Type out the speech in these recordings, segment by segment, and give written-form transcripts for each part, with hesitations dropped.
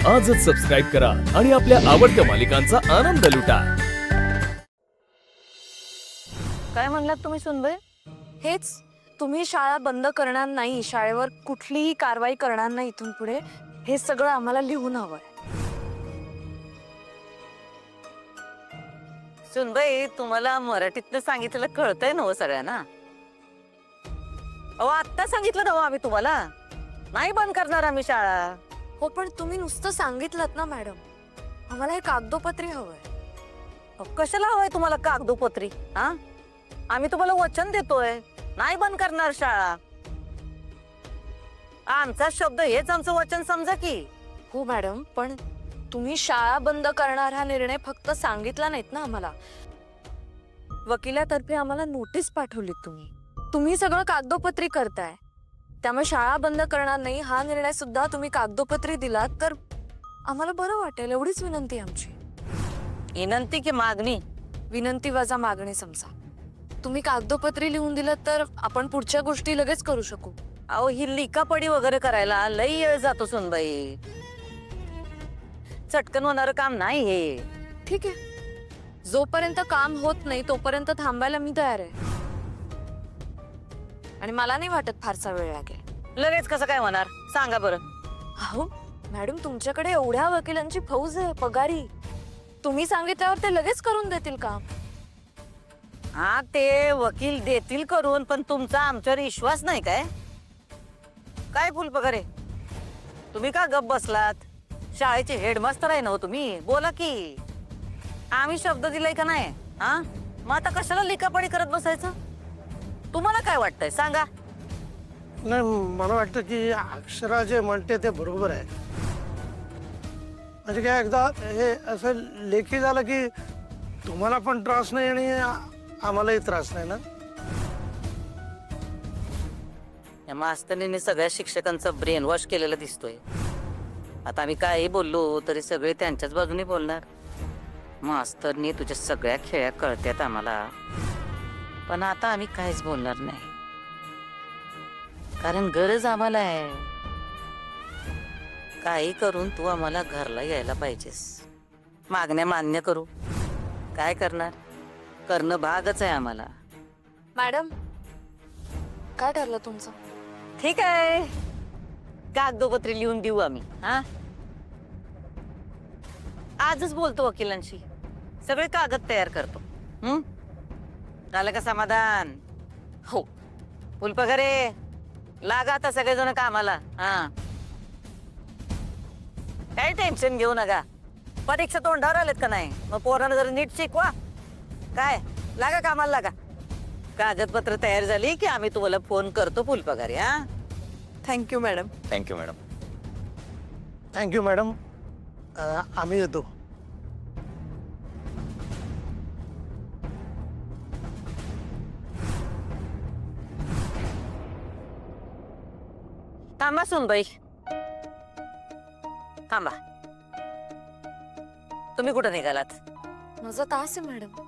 आजच सबस्क्राईब करा आणि आपल्या आवडत्या मालिकांचा आनंद लुटा। काय म्हणलात तुम्ही सुनबाई? हेच, तुम्ही शाळा बंद करणार नाही, शाळेवर कुठलीही कारवाई करणार नाही इथून पुढे, हे सगळं आम्हाला लिहून हवंय। सुनबाई, तुम्हाला मराठीतलं सांगितलेलं कळतंय ना हो सगळ्यांना? अहो आत्ता सांगितलं ना हो आम्ही तुम्हाला, नाही बंद करणार आम्ही शाळा। हो, पण तुम्ही नुसतं सांगितलं ना मॅडम, आम्हाला हे कागदोपत्री हवंय। अहो, कशाला हवंय तुम्हाला कागदोपत्री? हा, आम्ही तुम्हाला वचन देतोय, नाही बंद करणार शाळा। आमचा शब्द हेच आमचं वचन समजा की। हो मॅडम, पण तुम्ही शाळा बंद करणार हा निर्णय फक्त सांगितला नाहीत ना आम्हाला, वकिलातर्फे आम्हाला नोटीस पाठवली तुम्ही सगळं कागदोपत्री करताय, त्यामुळे शाळा बंद करणार नाही हा निर्णय सुद्धा तुम्ही कागदोपत्री दिलात तर आम्हाला बरं वाटेल, एवढीच विनंती आमची। विनंती की मागणी? विनंती वजा मागणी समजा। तुम्ही कागदोपत्री लिहून दिलं तर आपण पुढच्या गोष्टी लगेच करू शकू। अहो ही लिकापडी वगैरे करायला लई वेळ जातो सुनबाई, चटकन होणारं काम नाही हे। ठीक आहे, जोपर्यंत काम होत नाही तोपर्यंत थांबायला मी तयार आहे, आणि मला नाही वाटत फारसा वेळ लागेल। लगेच कसं काय होणार सांगा बरं? अहो मॅडम, तुमच्याकडे एवढ्या वकिलांची फौज आहे पगारी, तुम्ही सांगितल्यावर ते लगेच करून देतील काम। हा, ते वकील देतील करून, पण तुमचा आमच्यावर विश्वास नाही काय? काय फुलपगार आहे, तुम्ही का गप बसलात? शाळेचे हेडमास्टर आहे ना हो तुम्ही, बोला की। आम्ही शब्द दिलाय का नाही? हा, मग आता कशाला लिकापडी करत बसायचं? तुम्हाला काय वाटतंय सांगा? नाही, मला वाटतं की अक्षरा जे म्हणते ते बरोबर आहे। म्हणजे काय, एकदा हे असं लेखी झालं की तुम्हाला पण त्रास नाही आणि आम्हालाही त्रास नाही ना। या मास्तरीने सगळ्या शिक्षकांचा ब्रेन वॉश केलेला दिसतोय। आता आम्ही काही बोललो तरी सगळे त्यांच्याच बाजूने बोलणार। मास्तरनी तुझ्या सगळ्या खेळ्या कळत्यात आम्हाला, पण आता आम्ही काहीच बोलणार नाही, कारण गरज आम्हाला आहे। काही करून तू आम्हाला घरला यायला पाहिजेस, मागण्या मान्य करू। काय करणार, करणं भागच आहे आम्हाला। मॅडम, काय ठरलं तुमचं? ठीक आहे, कागदोपत्री लिहून देऊ आम्ही। हा, आजच बोलतो वकिलांशी, सगळे कागद तयार करतो। झालं का समाधान? हो। फुलपगारे, लागा आता सगळेजण कामाला। हा, काही टेन्शन घेऊ नका, परीक्षा तोंडावर आलेत का नाही, मग पोरांना जरा नीट शिकवा। काय, लागा कामाला लागा। कागदपत्र तयार झाली की आम्ही तुम्हाला फोन करतो फुलपगारे। हा, thank you madam. Thank you madam. Thank you madam, आम्ही येतो। थांबा सुनबाई, थांबा। तुम्ही कुठं निघालात? माझा तास आहे मॅडम।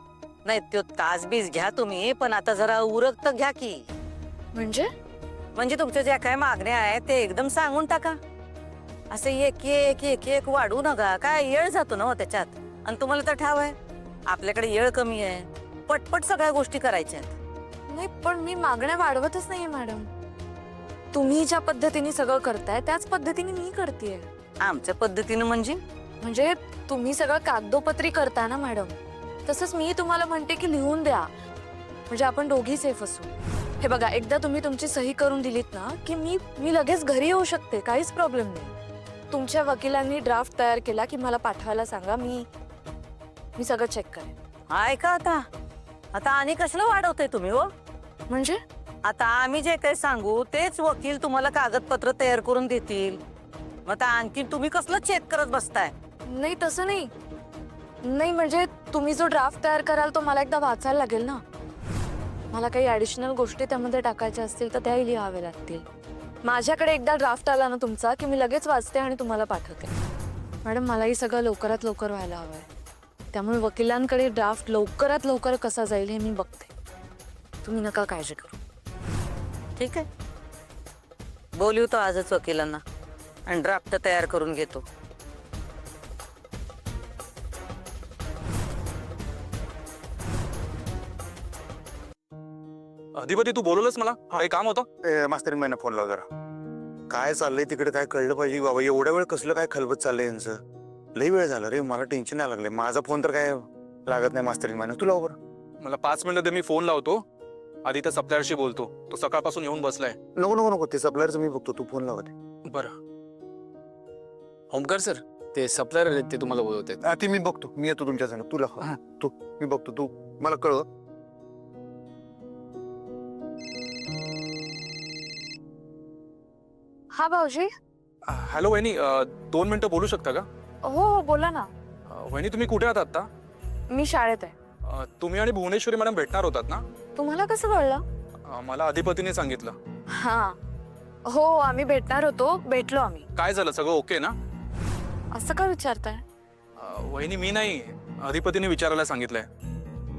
नाही, तो तास बीस घ्या तुम्ही, पण आता जरा उरक तर घ्या की। म्हणजे तुमच्या ज्या काय मागण्या आहेत ते एकदम सांगून टाका, असे एक एक एक एक वाढवू नका। काय येळ जातो ना हो त्याच्यात, आणि तुम्हाला तर ठाव आहे आपल्याकडे येळ कमी आहे, पटपट सगळ्या गोष्टी करायच्या आहेत। नाही, पण मी मागण्या वाढवतच नाहीये मॅडम, तुम्ही ज्या पद्धतीने सगळं करताय त्याच पद्धतीने मी करतेय। आमच्या पद्धतीनं म्हणजे तुम्ही सगळं कागदोपत्री करताय ना मॅडम, तसंच मी तुम्हाला म्हणते की लिहून द्या, म्हणजे आपण दोघी सेफ असू। हे बघा, एकदा तुम्ही तुमची सही करून दिलीत ना की मी लगेच घरी येऊ शकते, काहीच प्रॉब्लेम नाही। तुमच्या वकिलांनी ड्राफ्ट तयार केला की मला पाठवायला सांगा, मी सगळं चेक करेन। ऐका, आता आणि कसलं वाढवतंय तुम्ही हो? म्हणजे आता आम्ही जे काही सांगू तेच वकील तुम्हाला कागदपत्र तयार करून देतील, मग आता आणखी तुम्ही कसलं चेक करत बसताय? नाही, तसं नाही, म्हणजे तुम्ही जो ड्राफ्ट तयार कराल तो मला एकदा वाचायला लागेल ना, मला काही ॲडिशनल गोष्टी त्यामध्ये टाकायच्या असतील तर त्याही लिहाव्या लागतील। माझ्याकडे एकदा ड्राफ्ट आला ना तुमचा की मी लगेच वाचते आणि तुम्हाला पाठवते। मॅडम, मलाही सगळं लवकरात लवकर व्हायला हवं आहे, त्यामुळे वकिलांकडे ड्राफ्ट लवकरात लवकर कसा जाईल हे मी बघते, तुम्ही नका काळजी करू। ठीक आहे, बोलू तो आजच वकिलांना आणि ड्राफ्ट तयार करून घेतो। अधिपती तू बोलवलंस मला काही काम होतं? मास्तरीन महिना फोन लाव जरा. काय चाललंय तिकडे काय कळलं पाहिजे बाबा. एवढ्या वेळ कसलं काय खलबत चाललंय यांचं. लई वेळ झाला रे, मला टेन्शन नाही लागले. माझा फोन तर काय लागत नाही मास्तरीन महिना. तुला बरं मला 5 मिनिटं दे, मी फोन लावतो. आधी त्या सप्लायरशी बोलतो, तो सकाळपासून येऊन बसलाय. नको नको नको, ते सप्लायरचं मी बघतो, तू फोन लावत. बरं. ओमकार सर, ते सप्लायर आहेत ते तुम्हाला बोलवते. ती मी बघतो, मी येतो तुमच्या संग. तुला तू मी बघतो, तू मला कळव. हा भाऊजी. हॅलो वहिनी, 2 मिनिटं बोलू शकता का? हो बोला ना. वहिनी तुम्ही कुठे आहात आता? मी शाळेत आहे. तुम्ही आणि भुवनेश्वरी मॅडम भेटणार होतात ना? तुम्हाला कसं कळलं? मला अधिपतीने सांगितलं. हा हो, आम्ही भेटणार होतो, भेटलो आम्ही. काय झालं, सगळं ओके ना? असं का विचारताय? वहिनी मी नाही, अधिपतीने विचारायला सांगितलंय.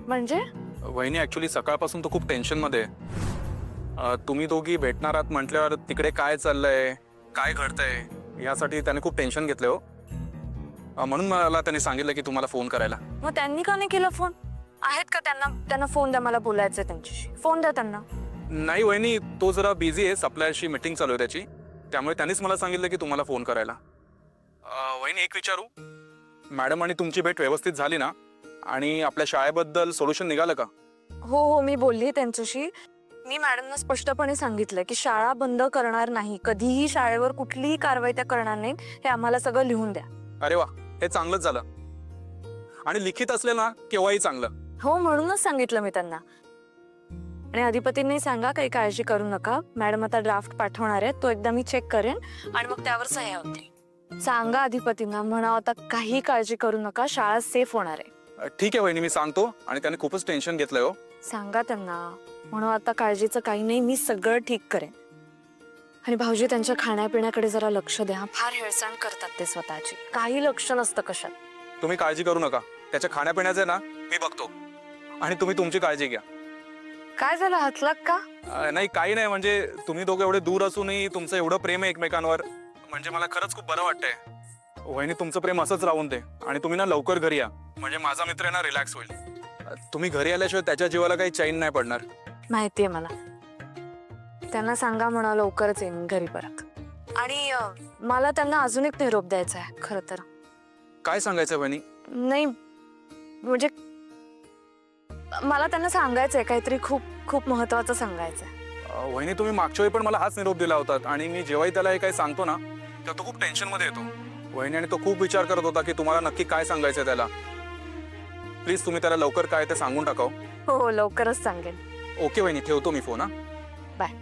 म्हणजे वहिनी ऍक्च्युली सकाळपासून तो खूप टेन्शन मध्ये आहे. तुम्ही दोघी भेटणार आहात म्हटल्यावर तिकडे काय चाललंय, काय घडतंय यासाठी त्याने खूप टेन्शन घेतलंय हो. म्हणून मला त्याने सांगितलं की तुम्हाला फोन करायला. मग त्यांनी का नाही केला फोन? आहेत का त्यांना फोन द्या, मला बोलायचंय त्यांच्याशी. फोन द्या त्यांना. नाही वहिनी, तो जरा बिझी आहे, सप्लायरशी मीटिंग चालू आहे त्याची, त्यामुळे त्यांनीच मला सांगितलं की तुम्हाला फोन करायला. वहिनी एक विचारू, मॅडम आणि तुमची भेट व्यवस्थित झाली ना? आणि आपल्या शाळेबद्दल सोल्युशन निघालं का? हो हो, मी बोलली त्यांच्याशी. मी मॅडमना स्पष्टपणे सांगितलं की शाळा बंद करणार नाही, कधीही शाळेवर कुठलीही कारवाई त्या करणार नाहीत, हे आम्हाला सगळं लिहून द्या. अरे वा, हे चांगलंच झालं. आणि लिखित असलेलं ना केव्हाही चांगलं. हो, म्हणूनच सांगितलं मी त्यांना. आणि अधिपतींनी सांगा काही काळजी करू नका, मॅडम आता ड्राफ्ट पाठवणार आहेत, तो एकदा मी चेक करेन आणि मग त्यावर सह्या होतील. सांगा अधिपतींना, म्हणा आता काही काळजी करू नका, शाळा सेफ होणार आहे. ठीक आहे वहिनी, मी सांगतो. आणि त्याने खूपच टेन्शन घेतलंय हो. सांगा त्यांना, म्हणून आता काळजीचं काही नाही, मी सगळं ठीक करेन. आणि भाऊजी त्यांच्या खाण्यापिण्याकडे जरा लक्ष द्या, फार हेळसांड करतात ते स्वतःची, काही लक्ष नसतं कशात. तुम्ही काळजी करू नका, त्याच्या खाण्यापिण्याचं ना मी बघतो. आणि तुम्ही तुमची काळजी घ्या. काय झालं, हसलात का? नाही काही नाही, म्हणजे तुम्ही दोघं एवढे दूर असूनही तुमचं एवढं प्रेम आहे एकमेकांवर, म्हणजे मला खरंच खूप बरं वाटतंय. वहिनी तुमचं प्रेम असंच राहून दे. आणि तुम्ही ना लवकर घरी या, म्हणजे माझा मित्र आहे ना रिलॅक्स होईल. तुम्ही घरी आल्याशिवाय त्याच्या जीवाला काही चैन नाही पडणार. माहितीये मला. त्यांना सांगा म्हणा लवकरच येईन घरी परत. आणि मला त्यांना अजून एक निरोप द्यायचा आहे खरं तर. काय सांगायचं वहिनी? नाही म्हणजे मला त्यांना सांगायचंय काहीतरी खूप खूप महत्वाचं सांगायचंय. वहिनी तुम्ही मागच्या वेळी पण मला हाच निरोप दिला होता, आणि मी जेव्हाही त्याला हे काही सांगतो ना तर तो खूप टेन्शन मध्ये येतो वहिनी. आणि तो खूप विचार करत होता की तुम्हाला नक्की काय सांगायचंय त्याला. प्लीज तुम्ही त्याला लवकर काय ते सांगून टाकाव. हो लवकरच सांगेन. ओके वहिनी, ठेवतो मी फोन. हा बाय.